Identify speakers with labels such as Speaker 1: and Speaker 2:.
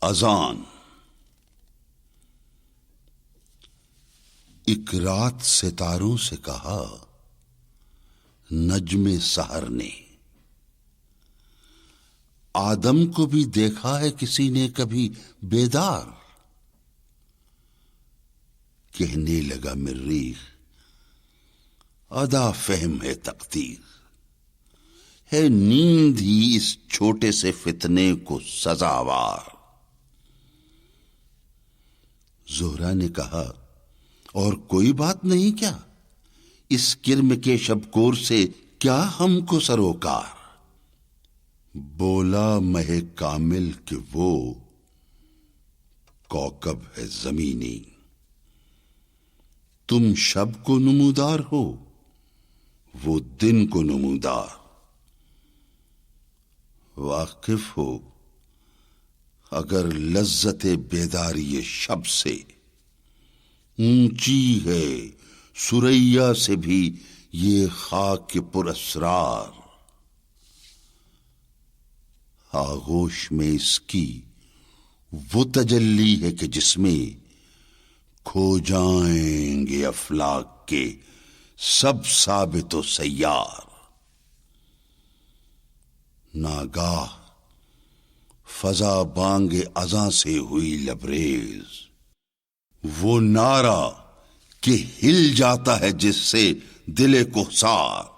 Speaker 1: اذان۔ ایک رات ستاروں سے کہا نجم سحر نے، آدم کو بھی دیکھا ہے کسی نے کبھی بیدار؟ کہنے لگا مریخ ادا فہم ہے تقدیر، ہے نیند ہی اس چھوٹے سے فتنے کو سزاوار۔ زہرا نے کہا اور کوئی بات نہیں کیا، اس کرم کے شب کور سے کیا ہم کو سروکار؟ بولا مہ کامل کہ وہ کوکب ہے زمینی، تم شب کو نمودار ہو وہ دن کو نمودار۔ واقف ہو اگر لذت بیداری شب سے، اونچی ہے ثریا سے بھی یہ خاک پر اسرار۔ آغوش میں اس کی وہ تجلی ہے کہ جس میں کھو جائیں گے افلاک کے سب ثابت و سیار۔ ناگاہ فضا بانگ اذاں سے ہوئی لبریز، وہ نعرہ کہ ہل جاتا ہے جس سے دل کوہسار۔